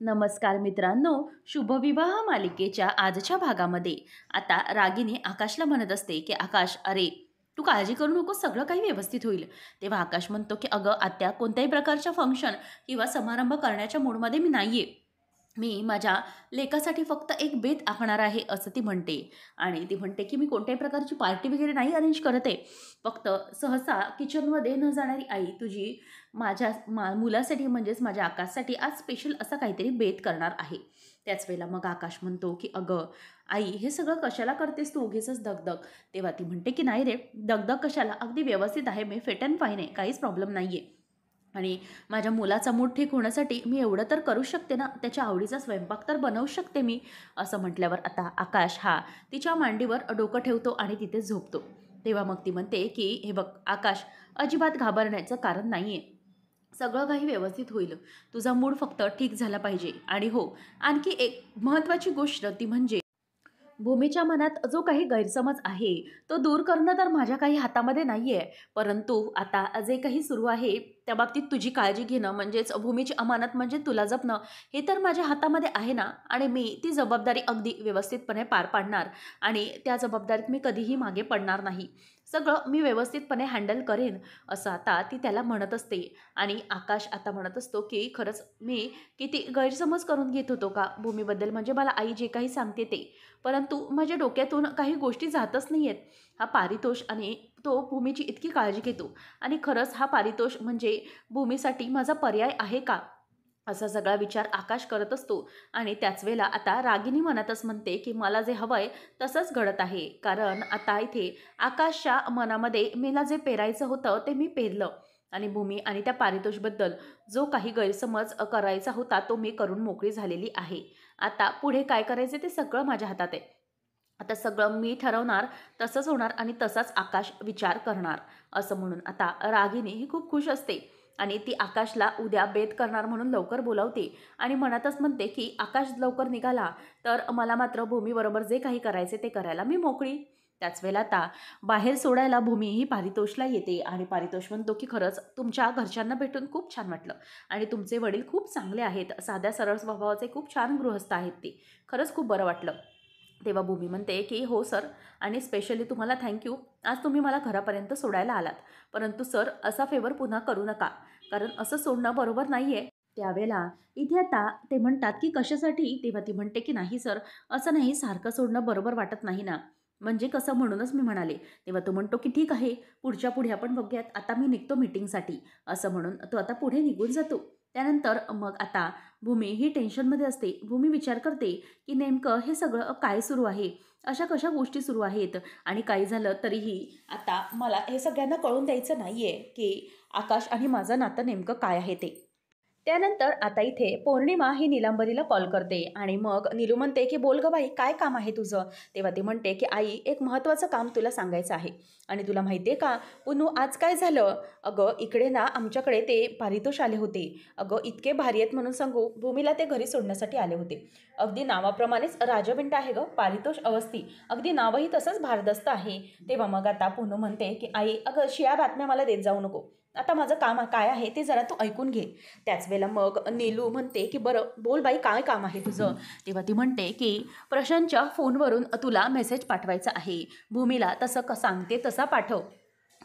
नमस्कार मित्रांनो, शुभविवाह मालिकेच्या आजच्या भागामध्ये आता रागिनी आकाशला म्हणत असते की आकाश, अरे तू काळजी करू नको, सगळं काही व्यवस्थित होईल. तेव्हा आकाश म्हणतो की अगं आत्या, कोणत्याही प्रकारच्या फंक्शन किंवा समारंभ करण्याच्या मूडमध्ये मी नाहीये. मी माझ्या लेकासाठी फक्त एक बेत आखणार आहे असं ती म्हणते. आणि ती म्हणते की मी कोणत्याही प्रकारची पार्टी वगैरे नाही अरेंज करत आहे. फक्त सहसा किचनमध्ये न जाणारी आई तुझी माझ्या मुलासाठी म्हणजेच माझ्या आकाशसाठी आज स्पेशल असा काहीतरी बेत करणार आहे. त्याच वेळेला मग आकाश म्हणतो की अगं आई, हे सगळं कशाला करतेस तू उगीचच दगदग. तेव्हा ती म्हणते की नाही रे, दगदग कशाला, अगदी व्यवस्थित आहे, मी फिट अँड फाईन आहे, काहीच प्रॉब्लेम नाही आहे. आणि माझ्या मुलाचा मूड ठीक होण्यासाठी मी एवढं तर करू शकते ना, त्याच्या आवडीचा स्वयंपाक तर बनवू शकते मी. असं म्हटल्यावर आता आकाश हा तिच्या मांडीवर डोकं ठेवतो आणि तिथे झोपतो. तेव्हा मग ती म्हणते की हे बघ आकाश, अजिबात घाबरण्याचं कारण नाही आहे. सगळं काही व्यवस्थित होईल. तुझा मूड फक्त ठीक झाला पाहिजे. आणि हो, आणखी एक महत्त्वाची गोष्ट ती म्हणजे भूमीच्या मनात जो काही गैरसमज आहे तो दूर करणं तर माझ्या काही हातामध्ये नाही आहे. परंतु आता जे काही सुरू आहे त्या बाबतीत तुझी काळजी घेणं म्हणजेच भूमीची अमानत म्हणजे तुला जपणं, हे तर माझ्या हातामध्ये आहे ना. आणि मी ती जबाबदारी अगदी व्यवस्थितपणे पार पाडणार. आणि त्या जबाबदारीत मी कधीही मागे पडणार नाही. सगळं मी व्यवस्थितपणे हँडल करेन, असं आता ती त्याला म्हणत असते. आणि आकाश आता म्हणत असतो की खरंच मी किती गैरसमज करून घेत होतो का भूमीबद्दल, म्हणजे मला आई जे काही सांगते ते. परंतु माझ्या डोक्यातून काही गोष्टी जातच नाही आहेत. हा पारितोष आणि तो भूमीची इतकी काळजी घेतो, आणि खरंच हा पारितोष म्हणजे भूमीसाठी माझा पर्याय आहे का, असा सगळा विचार आकाश करत असतो. आणि त्याच वेळेला आता रागिनी मनातच म्हणते की मला जे हवंय तसंच घडत आहे. कारण आता इथे आकाशच्या मनामध्ये मला जे पेरायचं होतं ते मी पेरलं. आणि भूमी आणि त्या पारितोषबद्दल जो काही गैरसमज करायचा होता तो मी करून मोकळी झालेली आहे. आता पुढे काय करायचे ते सगळं माझ्या हातात आहे. आता सगळं मी ठरवणार, तसंच होणार आणि तसाच आकाश विचार करणार. असं म्हणून आता रागिनी ही खूप खुश असते. आणि ती आकाशला उद्या बेत करणार म्हणून लवकर बोलावते. आणि मनातच म्हणते की आकाश लवकर निघाला तर मला मात्र भूमीबरोबर जे काही करायचे ते करायला मी मोकळी. त्याच वेळेला आता बाहेर सोडायला भूमी ही पारितोषला येते. आणि पारितोष म्हणतो की खरंच तुमच्या घरच्यांना भेटून खूप छान वाटलं. आणि तुमचे वडील खूप चांगले आहेत, साध्या सरळ स्वभावाचे खूप छान गृहस्थ आहेत ते, खरंच खूप बरं वाटलं. तेव्हा भूमी म्हणते की हो सर, आणि स्पेशली तुम्हाला थँक्यू, आज तुम्ही मला घरापर्यंत सोडायला आलात. परंतु सर, असा फेवर पुन्हा करू नका, कारण असं सोडणं बरोबर नाही आहे. त्यावेळेला इथे आता ते म्हणतात की कशासाठी. तेव्हा ती म्हणते की नाही सर, असं नाही, सारखं सोडणं बरोबर वाटत नाही ना. म्हणजे कसं, म्हणूनच मी म्हणाले. तेव्हा तो म्हणतो की ठीक आहे, पुढच्या पुढे आपण बघूयात, आता मी निघतो मीटिंगसाठी. असं म्हणून तो आता पुढे निघून जातो. त्यानंतर मग आता भूमी ही टेन्शनमध्ये असते. भूमी विचार करते की नेमकं हे सगळं काय सुरू आहे, अशा कशा गोष्टी सुरू आहेत. आणि काही झालं तरीही आता मला हे सगळ्यांना कळून द्यायचं नाही आहे की आकाश आणि माझं नातं नेमकं काय आहे ते. त्यानंतर आता इथे पौर्णिमा ही नीलांबरीला कॉल करते. आणि मग नीलू म्हणते की बोल गं बाई, काय काम आहे तुझं. तेव्हा ती म्हणते की आई, एक महत्त्वाचं काम तुला सांगायचं आहे. आणि तुला माहिती आहे का पुनू, आज काय झालं. अगं इकडे ना आमच्याकडे ते पारितोष आले होते. अगं इतके भारी आहेत म्हणून सांगू, भूमीला ते घरी सोडण्यासाठी आले होते. अगदी नावाप्रमाणेच राजविंट आहे गं, पारितोष अवस्थी, अगदी नावही तसंच भारदस्त आहे. तेव्हा मग आता पुनू म्हणते की आई, अगं शिया बातम्या मला देत जाऊ नको, आता माझं काम काय आहे ते जरा तू ऐकून घे. त्याच वेळेला मग नीलू म्हणते की बरं बोल बाई, काय काम आहे तुझं. तेव्हा ती म्हणते की प्रशांतच्या फोनवरून तुला मेसेज पाठवायचा आहे. भूमीला तसं सांगते तसा पाठव.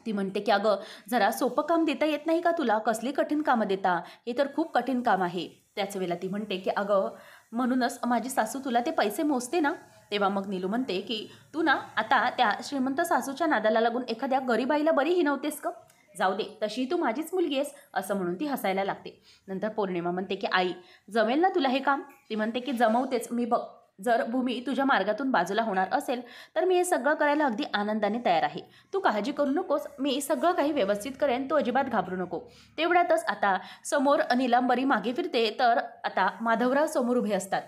ती म्हणते की अगं जरा सोपं काम देता येत नाही का तुला, कसली कठीण कामं देता, हे तर खूप कठीण काम आहे. त्याच वेळेला ती म्हणते की अगं म्हणूनच माझी सासू तुला ते पैसे मोजते ना. तेव्हा मग नीलू म्हणते की तू ना आता त्या श्रीमंत सासूच्या नादाला लागून एखाद्या गरीबाईला बरी हिनवतेस का. जाऊ दे, तशी तू माझीच मुलगी आहेस, असं म्हणून ती हसायला लागते. नंतर पौर्णिमा म्हणते की आई, जमेल ना तुला हे काम. ती म्हणते की जमवतेच मी, बघ जर भूमी तुझ्या मार्गातून बाजूला होणार असेल तर मी हे सगळं करायला अगदी आनंदाने तयार आहे. तू काळजी करू नकोस, मी सगळं काही व्यवस्थित करेन, तू अजिबात घाबरू नको. तेवढ्यातच आता समोर नीलांबरी मागे फिरते तर आता माधवराव समोर उभे असतात.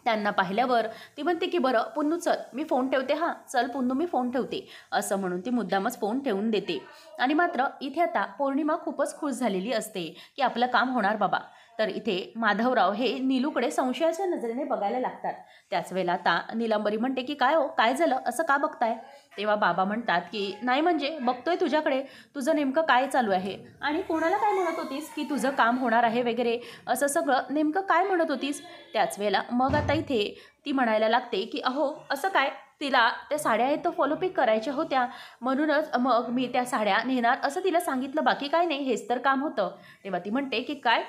त्यांना पाहिल्यावर ती म्हणते की बरं पुन्नू चल, मी फोन ठेवते, हां चल पुन्नू मी फोन ठेवते, असं म्हणून ती मुद्दामच फोन ठेवून देते. आणि मात्र इथे आता पौर्णिमा खूपच खुश झालेली असते की आपलं काम होणार बाबा. तर इथे माधवराव हे नीलूकडे संशयाच्या नजरेने बघायला लागतात. त्याच वेळेला आता नीलांबरी म्हणते की काय हो, काय झालं, असं का बघताय? तेव्हा बाबा म्हणतात की नाही म्हणजे बघतोय तुझ्याकडे, तुझं नेमकं काय चालू आहे आणि कोणाला काय म्हणत होतीस की तुझं काम होणार आहे वगैरे, असं सगळं नेमकं काय म्हणत होतीस? त्याच वेळेला मग आता इथे ती म्हणायला लागते की अहो असं काय, तिला त्या साड्या आहेत तर फॉलो पिक करायच्या होत्या, म्हणूनच मग मी त्या साड्या नेणार असं तिला सांगितलं, बाकी काय नाही, हेच तर काम होतं. तेव्हा ती म्हणते की काय,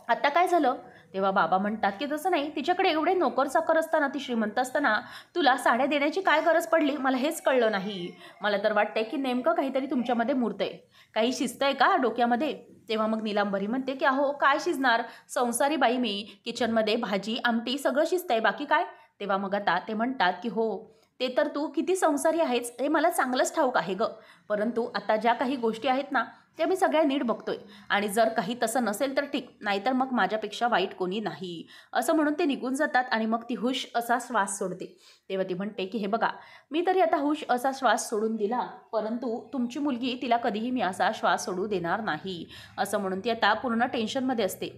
आता काय झालं? तेव्हा बाबा म्हणतात की तसं नाही, तिच्याकडे एवढे नोकर चाकर असताना, ती श्रीमंत असताना तुला साड्या देण्याची काय गरज पडली, मला हेच कळलं नाही. मला तर वाटतंय की नेमकं काहीतरी तुमच्यामध्ये मूर्त आहे, काही शिस्त आहे का डोक्यामध्ये? तेव्हा मग नीलांबरी म्हणते की अहो काय शिजणार, संसारी बाई मी, किचनमध्ये भाजी आमटी सगळं शिस्त आहे, बाकी काय? तेव्हा मग आता ते म्हणतात की हो, ते तर तू किती संसारी आहेस हे मला चांगलंच ठाऊक आहे गं, परंतु आता ज्या काही गोष्टी आहेत ना त्या मी सगळ्या नीट बघतोय, आणि जर काही तसं नसेल तर ठीक, नाहीतर मग माझ्यापेक्षा वाईट कोणी नाही, असं म्हणून ते निघून जातात. आणि मग ती हुश असा श्वास सोडते. तेव्हा ती म्हणते की हे बघा, मी तरी आता हुश असा श्वास सोडून दिला, परंतु तुमची मुलगी, तिला कधीही मी असा श्वास सोडू देणार नाही, असं म्हणून ती आता पूर्ण टेन्शनमध्ये असते.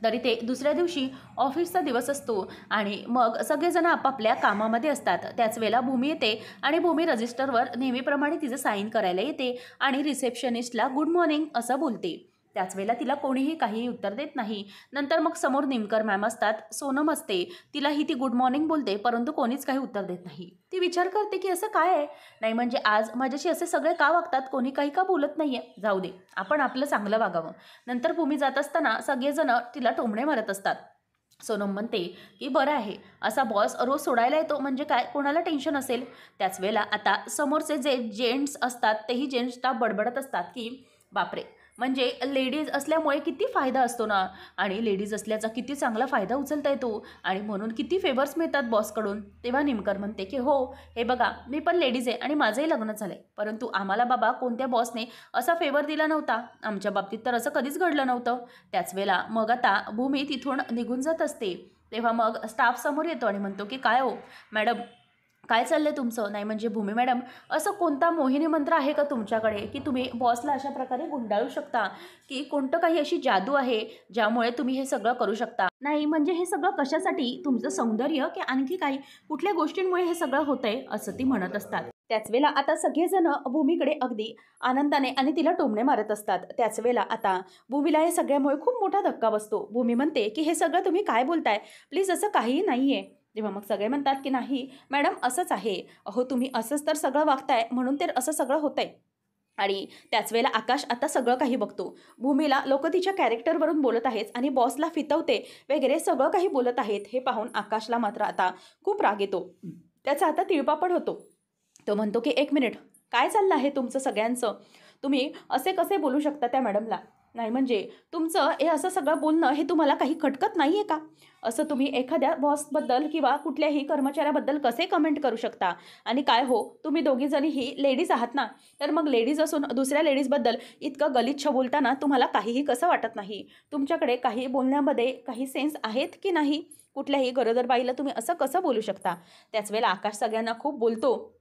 तरी ते दुसऱ्या दिवशी ऑफिसचा दिवस असतो आणि मग सगळेजण आपापल्या कामामध्ये असतात. त्याच वेळेला भूमी येते आणि भूमी रजिस्टरवर नेहमीप्रमाणे तिचं साईन करायला येते आणि रिसेप्शनिस्टला गुड मॉर्निंग असं बोलते. त्याच वेळेला तिला कोणीही काहीही उत्तर देत नाही. नंतर मग समोर निमकर मॅम असतात, सोनम असते, तिलाही ती गुड मॉर्निंग बोलते, परंतु कोणीच काही उत्तर देत नाही. ती विचार करते की असं काय आहे, नाही म्हणजे आज माझ्याशी असे सगळे का वागतात, कोणी काही का बोलत नाहीये, जाऊ दे, आपण आपलं चांगलं वागावं. नंतर भूमी जात असताना सगळेजण तिला टोमणे मारत असतात. सोनम म्हणते की बरं आहे, असा बॉस रोज सोडायला येतो म्हणजे काय, कोणाला टेन्शन असेल? त्याच वेळेला आता समोरचे जे जेंट्स असतात तेही जेंट्सला बडबडत असतात की बापरे, म्हणजे लेडीज असल्यामुळे किती फायदा असतो ना, आणि लेडीज असल्याचा किती चांगला फायदा उचलता येतो, आणि म्हणून किती फेवर्स मिळतात बॉसकडून. तेव्हा निमकर म्हणते की हो, हे बघा, मी पण लेडीज आहे आणि माझंही लग्न झालं आहे, परंतु आम्हाला बाबा कोणत्या बॉसने असा फेवर दिला नव्हता, आमच्या बाबतीत तर असं कधीच घडलं नव्हतं. त्याच वेळेला मग आता भूमी तिथून निघून जात असते. तेव्हा मग स्टाफ समोर येतो आणि म्हणतो की काय हो मॅडम, काय चाललंय तुमचं? नाही म्हणजे भूमी मॅडम, असं कोणता मोहिनी मंत्र आहे का तुमच्याकडे की तुम्ही बॉसला अशा प्रकारे गुंडाळू शकता, की कोणतं काही अशी जादू आहे ज्यामुळे तुम्ही हे सगळं करू शकता? नाही म्हणजे हे सगळं कशासाठी, तुमचं सौंदर्य की आणखी काही कुठल्या गोष्टींमुळे हे सगळं होतंय, असं ती म्हणत असतात. त्याच वेळेला आता सगळेजण भूमीकडे अगदी आनंदाने आणि तिला टोमणे मारत असतात. त्याच वेळेला आता भूमीला हे सगळ्यामुळे खूप मोठा धक्का बसतो. भूमी म्हणते की हे सगळं तुम्ही काय बोलताय, प्लीज असं काहीही नाही आहे. तेव्हा मग सगळे म्हणतात की नाही मॅडम, असंच आहे, अहो तुम्ही असंच तर सगळं वागताय म्हणून तर असं सगळं होतंय. आणि त्याच वेळेला आकाश आता सगळं काही बघतो. भूमीला लोक तिच्या कॅरेक्टरवरून बोलत आहेत आणि बॉसला फितवते वगैरे सगळं काही बोलत आहेत, हे पाहून आकाशला मात्र आता खूप राग येतो. त्याचा आता तिळपापड होतो. तो म्हणतो की एक मिनिट, काय चाललं आहे तुमचं सगळ्यांचं, तुम्ही असे कसे बोलू शकता त्या मॅडमला? नाही म्हणजे तुमचं हे असं सगळं बोलणं हे तुम्हाला काही खटकत नाही आहे का? असं तुम्ही एखाद्या बॉसबद्दल किंवा कुठल्याही कर्मचाऱ्याबद्दल कसे कमेंट करू शकता? आणि काय हो, तुम्ही दोघीजणीही लेडीज आहात ना, तर मग लेडीज असून दुसऱ्या लेडीजबद्दल इतकं गलिच्छ बोलताना तुम्हाला काहीही कसं वाटत नाही? तुमच्याकडे काही बोलण्यामध्ये काही सेन्स आहेत की नाही? कुठल्याही गरोदर बाईला तुम्ही असं कसं बोलू शकता? त्याच वेळेला आकाश सगळ्यांना खूप बोलतो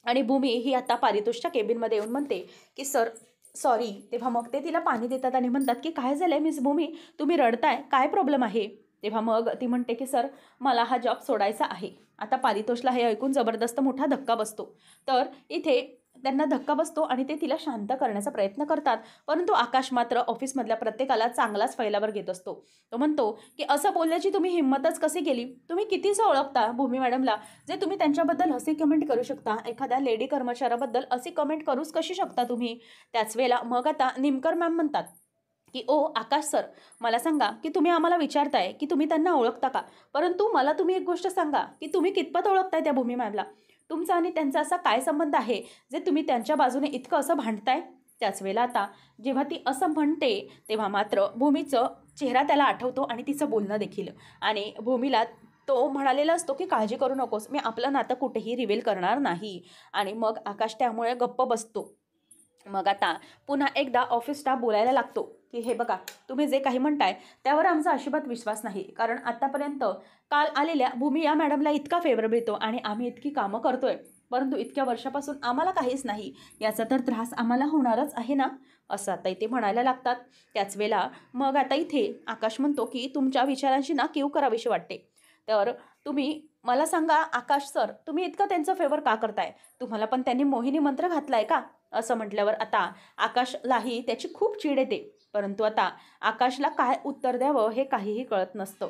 आणि भूमी ही आता पारितोषच्या केबिनमध्ये येऊन म्हणते की सर सॉरी. तेव्हा मग ते तिला पाणी देतात आणि म्हणतात की काय झालंय मिस भूमी, तुम्ही रडताय, काय प्रॉब्लेम आहे? तेव्हा मग ती म्हणते की सर, मला हा जॉब सोडायचा आहे. आता पारितोषला हे ऐकून जबरदस्त मोठा धक्का बसतो. तर इथे त्यांना धक्का बसतो आणि ते तिला शांत करण्याचा प्रयत्न करतात, परंतु आकाश मात्र ऑफिसमधल्या प्रत्येकाला चांगलाच फैलावर घेत असतो. तो म्हणतो की असं बोलण्याची तुम्ही हिंमतच कशी केली? तुम्ही कितीच ओळखता भूमी मॅडमला, जे तुम्ही त्यांच्याबद्दल असे कमेंट करू शकता? एखाद्या लेडी कर्मचाऱ्याबद्दल अशी कमेंट करूच कशी शकता तुम्ही? त्याच वेळेला मग आता निमकर मॅम म्हणतात की ओ आकाश सर, मला सांगा की तुम्ही आम्हाला विचारताय की तुम्ही त्यांना ओळखता का, परंतु मला तुम्ही एक गोष्ट सांगा की तुम्ही कितपत ओळखताय त्या भूमी मॅमला? तुमचा आणि त्यांचा असा काय संबंध आहे जे तुम्ही त्यांच्या बाजूने इतकं असं भांडताय? त्याच वेळेला आता जेव्हा ती असं म्हणते तेव्हा मात्र भूमीचं चेहरा त्याला आठवतो आणि तिचं बोलणं देखील. आणि भूमीला तो म्हणालेला असतो की काळजी करू नकोस, मी आपलं नातं कुठेही रिव्हील करणार नाही. आणि मग आकाश त्यामुळे गप्प बसतो. मग आता पुन्हा एकदा ऑफिस स्टाफ बोलायला लागतो की हे बघा, तुम्ही जे काही म्हणताय त्यावर आमचा अजिबात विश्वास नाही, कारण आतापर्यंत काल आलेल्या भूमी या मॅडमला इतका फेवर मिळतो आणि आम्ही इतकी कामं करतोय, परंतु इतक्या वर्षापासून आम्हाला काहीच नाही, याचा तर त्रास आम्हाला होणारच आहे ना, असं आता इथे म्हणायला लागतात. त्याच वेळेला मग आता इथे आकाश म्हणतो की तुमच्या विचारांशी ना कीव करावीशी वाटते. तर तुम्ही मला सांगा आकाश सर, तुम्ही इतकं त्यांचं फेवर का करताय? तुम्हाला पण त्यांनी मोहिनी मंत्र घातलाय का? असं म्हटल्यावर आता आकाशलाही त्याची खूप चीड येते. परंतु आता आकाशला काय उत्तर द्यावं हे काहीही कळत नसतं.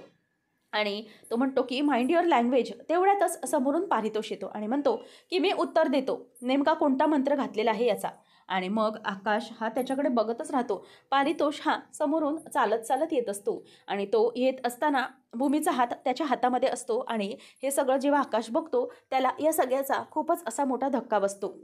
आणि तो म्हणतो की माइंड युअर लँग्वेज. तेवढ्यातच समोरून पारितोष येतो आणि म्हणतो की मी उत्तर देतो, नेमका कोणता मंत्र घातलेला आहे याचा. आणि मग आकाश हा त्याच्याकडे बघतच राहतो. पारितोष हा समोरून चालत चालत येत असतो आणि तो येत असताना भूमीचा हात त्याच्या हातामध्ये असतो आणि हे सगळं जेव्हा आकाश बघतो त्याला या सगळ्याचा खूपच असा मोठा धक्का बसतो.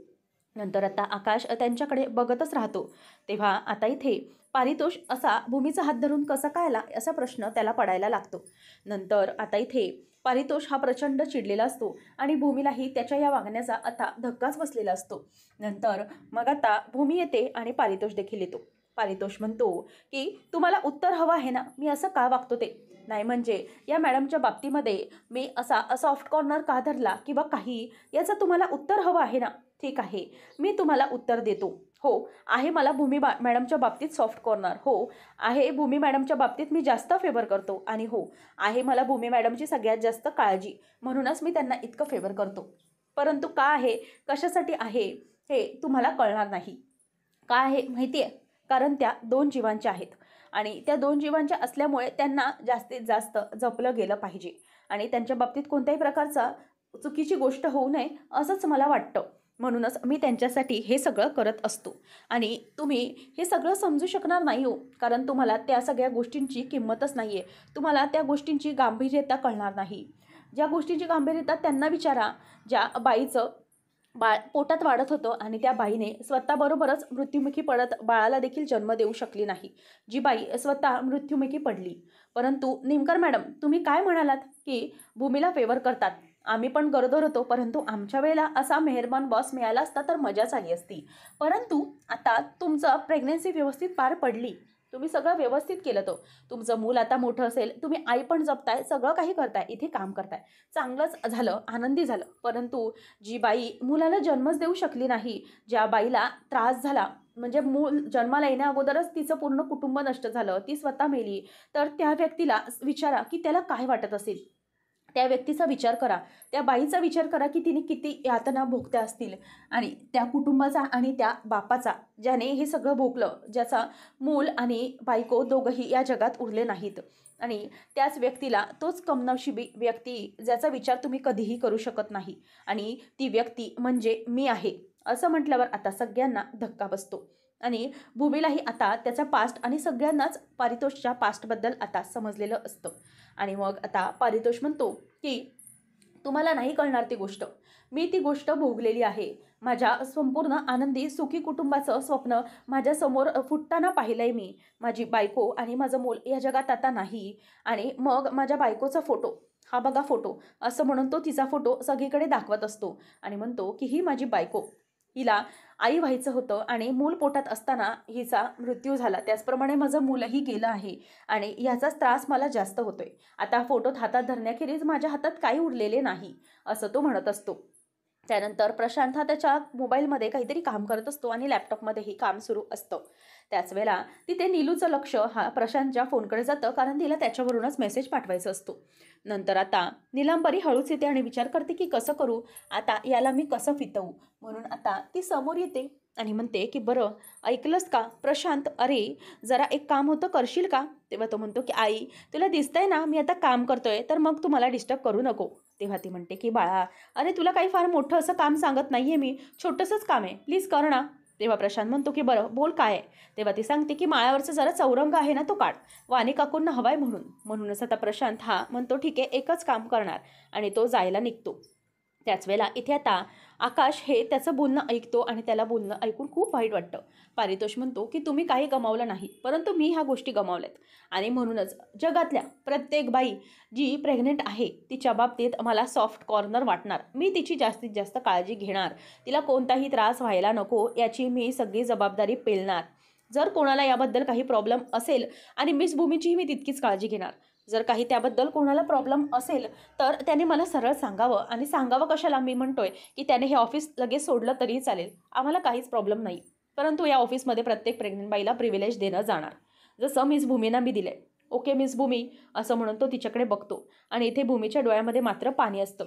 नंतर आता आकाश त्यांच्याकडे बघतच राहतो. तेव्हा आता इथे पारितोष असा भूमीचा हात धरून कसा काय आला असा प्रश्न त्याला पडायला लागतो. नंतर आता इथे पारितोष हा प्रचंड चिडलेला असतो आणि भूमीलाही त्याच्या या वागण्याचा आता धक्काच बसलेला असतो. नंतर मग आता भूमी येते आणि पारितोष देखील येतो. पारितोष म्हणतो की तुम्हाला उत्तर हवं आहे ना, मी असं का वागतो ते? नाही म्हणजे या मॅडमच्या बाबतीमध्ये मी असा सॉफ्ट कॉर्नर का धरला किंवा काही, याचं तुम्हाला उत्तर हवं आहे ना? ठीक आहे, मी तुम्हाला उत्तर देतो. हो, आहे मला मॅडमच्या बाबतीत सॉफ्ट कॉर्नर. हो, आहे भूमी मॅडमच्या बाबतीत मी जास्त फेवर करतो. आणि हो, आहे मला भूमी मॅडमची सगळ्यात जास्त काळजी, म्हणूनच मी त्यांना इतकं फेवर करतो. परंतु का आहे, कशासाठी आहे हे तुम्हाला कळणार नाही. का आहे माहिती आहे? कारण त्या 2 जीवांच्या आहेत आणि त्या 2 जीवांच्या असल्यामुळे त्यांना जास्तीत जास्त जपलं गेलं पाहिजे आणि त्यांच्या बाबतीत कोणत्याही प्रकारचा चुकीची गोष्ट होऊ नये असंच मला वाटतं. म्हणूनच मी त्यांच्यासाठी हे सगळं करत असतो आणि तुम्ही हे सगळं समजू शकणार नाही हो, कारण तुम्हाला त्या सगळ्या गोष्टींची किंमतच नाही आहे. तुम्हाला त्या गोष्टींची गांभीर्यता कळणार नाही. ज्या गोष्टींची गांभीर्यता त्यांना विचारा, ज्या बाईचं बाळ पोटात वाढत होतं आणि त्या बाईने स्वतःबरोबरच मृत्युमुखी पडत बाळाला देखील जन्म देऊ शकली नाही. जी बाई स्वतः मृत्युमुखी पडली. परंतु निमकर मॅडम, तुम्ही काय म्हणालात की भूमीला फेवर करतात? आम्ही पण गरोदर होतो, परंतु आमच्या वेळेला असा मेहरबान बॉस मिळाला असता तर मजाच आली असती. परंतु आता तुमचं प्रेग्नन्सी व्यवस्थित पार पडली, तुम्ही सगळं व्यवस्थित केलं. तो तुमचं मूल आता मोठं असेल, तुम्ही आई पण जपताय, सगळं काही करताय, इथे काम करताय, चांगलंच झालं, आनंदी झालं. परंतु जी बाई मुलाला जन्मच देऊ शकली नाही, ज्या बाईला त्रास झाला, म्हणजे मूल जन्माला येण्या अगोदरच तिचं पूर्ण कुटुंब नष्ट झालं, ती स्वतः मेली, तर त्या व्यक्तीला विचारा की त्याला काय वाटत असेल. त्या व्यक्तीचा विचार करा, त्या बाईचा विचार करा की तिने किती यातना भोगत्या असतील आणि त्या कुटुंबाचा आणि त्या बापाचा, ज्याने हे सगळं भोगलं, ज्याचा मूल आणि बायको दोघंही या जगात उरले नाहीत. आणि त्याच व्यक्तीला, तोच कमनशिबी व्यक्ती ज्याचा विचार तुम्ही कधीही करू शकत नाही, आणि ती व्यक्ती म्हणजे मी आहे असं म्हटल्यावर आता सगळ्यांना धक्का बसतो. आणि भूमीलाही आता त्याचा पास्ट आणि सगळ्यांनाच पारितोषच्या पास्टबद्दल आता समजलेलं असतं. आणि मग आता पारितोष म्हणतो की तुम्हाला नाही कळणार ती गोष्ट, मी ती गोष्ट भोगलेली आहे. माझ्या संपूर्ण आनंदी सुखी कुटुंबाचं स्वप्न माझ्यासमोर फुटताना पाहिलंय मी. माझी बायको आणि माझं मूल या जगात आता नाही. आणि मग माझ्या बायकोचा फोटो, हा बघा फोटो, असं म्हणून तो तिचा फोटो सगळीकडे दाखवत असतो आणि म्हणतो की ही माझी बायको, हिला आई व्हायचं होतं आणि मूल पोटात असताना हिचा मृत्यू झाला. त्याचप्रमाणे माझं मूलही गेलं आहे आणि ह्याचाच त्रास मला जास्त होतोय. आता फोटोत हातात धरण्याखेरीज माझ्या हातात काही उरलेले नाही, असं तो म्हणत असतो. त्यानंतर प्रशांत हा त्याच्या मोबाईलमध्ये काहीतरी काम करत असतो आणि लॅपटॉपमध्येही काम सुरू असतं. त्याच वेळेला तिथे नीलूचं लक्ष हा प्रशांतच्या फोनकडे जातं, कारण तिला त्याच्यावरूनच मेसेज पाठवायचा असतो. नंतर आता नीलांबरी हळूच येते आणि विचार करते की कसं करू आता, याला मी कसं फितवू. म्हणून आता ती समोर येते आणि म्हणते की बरं ऐकलंस का प्रशांत, अरे जरा एक काम होतं, करशील का? तेव्हा तो म्हणतो की आई, तुला दिसतंय ना मी आता काम करतोय, तर मग तू मला डिस्टर्ब करू नको. तेव्हा ती म्हणते की बाळा, अरे तुला काही फार मोठं असं काम सांगत नाहीये मी, छोटंसंच काम आहे, प्लीज कर ना. तेव्हा प्रशांत म्हणतो की बरं बोल काय आहे. तेव्हा ती सांगते की माळ्यावरचा जरा चौरंग आहे ना, तो काढ, वाणी काकूंना हवाय म्हणून. म्हणूनच आता प्रशांत हा म्हणतो ठीक आहे, एकच काम करणार, आणि तो जायला निघतो. त्याच वेळेला इथे आता आकाश हे त्याचं बोलणं ऐकतो आणि त्याला बोलणं ऐकून खूप वाईट वाटतं. पारितोष म्हणतो की तुम्ही काही गमावलं नाही, परंतु मी ह्या गोष्टी गमावल्यात, आणि म्हणूनच जगातल्या प्रत्येक बाई जी प्रेग्नेंट आहे तिच्या बाबतीत मला सॉफ्ट कॉर्नर वाटणार. मी तिची जास्तीत जास्त काळजी घेणार, तिला कोणताही त्रास व्हायला नको याची मी सगळी जबाबदारी पेलणार. जर कोणाला याबद्दल काही प्रॉब्लेम असेल, आणि मिस भूमीचीही मी तितकीच काळजी घेणार. जर काही त्याबद्दल कोणाला प्रॉब्लेम असेल तर त्याने मला सरळ सांगावं, आणि सांगावं कशाला, मी म्हणतोय की त्याने हे ऑफिस लगेच सोडलं तरीही चालेल, आम्हाला काहीच प्रॉब्लेम नाही. परंतु या ऑफिसमध्ये प्रत्येक प्रेग्नंट बाईला प्रिव्हिलेज देणं जाणार, जसं मिस भूमीना मी दिलंय. ओके मिस भूमी, असं म्हणून तो तिच्याकडे बघतो. आणि इथे भूमीच्या डोळ्यामध्ये मात्र पाणी असतं.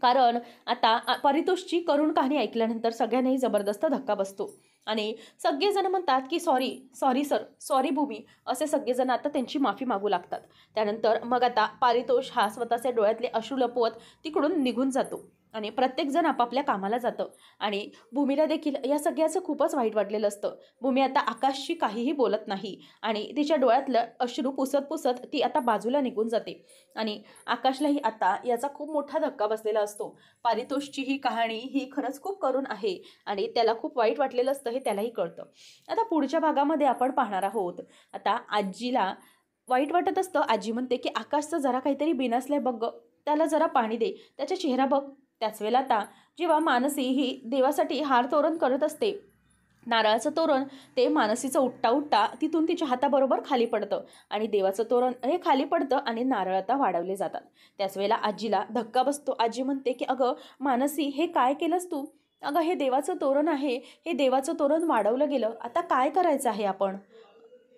कारण आता परितोषची करुण कहाणी ऐकल्यानंतर सगळ्यांनाही जबरदस्त धक्का बसतो. आणि सगळेजण म्हणतात की सॉरी सॉरी सर, सॉरी भूमी, असे सगळेजण आता त्यांची माफी मागू लागतात. त्यानंतर मग आता पारितोष हा स्वतःच्या डोळ्यातले अश्रू लपवत तिकडून निघून जातो आणि प्रत्येकजण आपापल्या कामाला जातं. आणि भूमीला देखील या सगळ्याचं खूपच वाईट वाटलेलं असतं. भूमी आता आकाशशी काहीही बोलत नाही आणि तिच्या डोळ्यातलं अश्रू पुसत पुसत ती आता बाजूला निघून जाते. आणि आकाशलाही आता याचा खूप मोठा धक्का बसलेला असतो. पारितोषची ही कहाणी ही खरंच खूप करुण आहे आणि त्याला खूप वाईट वाटलेलं असतं हे त्यालाही कळतं. आता पुढच्या भागामध्ये आपण पाहणार आहोत. आता आजीला वाईट वाटत असतं. आजी म्हणते की आकाशचं जरा काहीतरी बिनसलंय बघ, त्याला जरा पाणी दे, त्याचा चेहरा बघ. त्याच वेळेला आता जेव्हा मानसी ही देवासाठी हार तोरण करत असते, नारळाचं तोरण, ते मानसीचं उठता उठता तिथून तिच्या हाताबरोबर खाली पडतं आणि देवाचं तोरण हे खाली पडतं आणि नारळ आता वाढवले जातात. त्याच वेळेला आजीला धक्का बसतो. आजी म्हणते की अगं मानसी, हे काय केलंस तू? अगं हे देवाचं तोरण आहे, हे देवाचं तोरण वाढवलं गेलं, आता काय करायचं आहे आपण?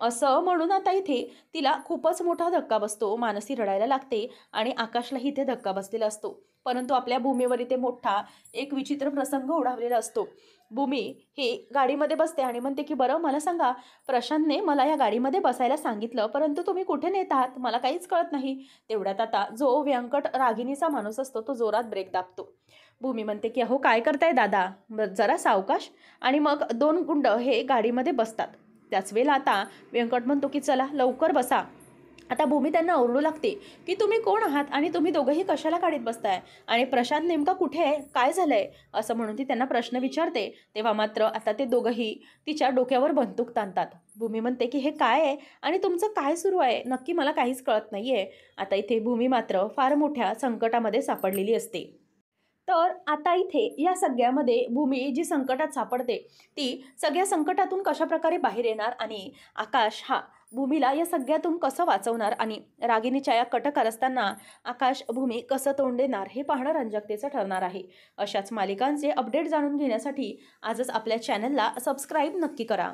असं म्हणून आता इथे तिला खूपच मोठा धक्का बसतो. मानसी रडायला लागते आणि आकाशलाही इथे धक्का बसलेला असतो. परंतु आपल्या भूमीवर इथे मोठा एक विचित्र प्रसंग ओढावलेला असतो. भूमी ही गाडीमध्ये बसते आणि म्हणते की बरं मला सांगा, प्रशांतने मला या गाडीमध्ये बसायला सांगितलं, परंतु तुम्ही कुठे नेत आहात मला काहीच कळत नाही. तेवढ्यात आता जो व्यंकट रागिणीचा माणूस असतो तो जोरात ब्रेक दाबतो. भूमी म्हणते की अहो काय करताय दादा, जरा सावकाश. आणि मग 2 गुंड हे गाडीमध्ये बसतात. त्याच वेळेला आता व्यंकट म्हणतो की चला लवकर बसा. आता भूमी त्यांना ओरडू लागते की तुम्ही कोण आहात आणि तुम्ही दोघंही कशाला गाडीत बसताय, आणि प्रशांत नेमका कुठे आहे, काय झालंय, असं म्हणून ती त्यांना प्रश्न विचारते. तेव्हा मात्र आता ते दोघंही तिच्या डोक्यावर बंदूक ताणतात. भूमी म्हणते की हे काय आहे आणि तुमचं काय सुरू आहे नक्की, मला काहीच कळत नाहीये. आता इथे भूमी मात्र फार मोठ्या संकटामध्ये सापडलेली असते. तर आता इथे या सगळ्यामध्ये भूमी जी संकटात सापडते, ती सगळ्या संकटातून कशाप्रकारे बाहेर येणार आणि आकाश हा भूमीला या सगळ्यातून कसं वाचवणार आणि रागिणीच्या या कटक असताना आकाश भूमी कसं तोंड देणार, हे पाहणं रंजकतेचं ठरणार आहे. अशाच मालिकांचे अपडेट जाणून घेण्यासाठी आजच आपल्या चॅनलला सबस्क्राईब नक्की करा.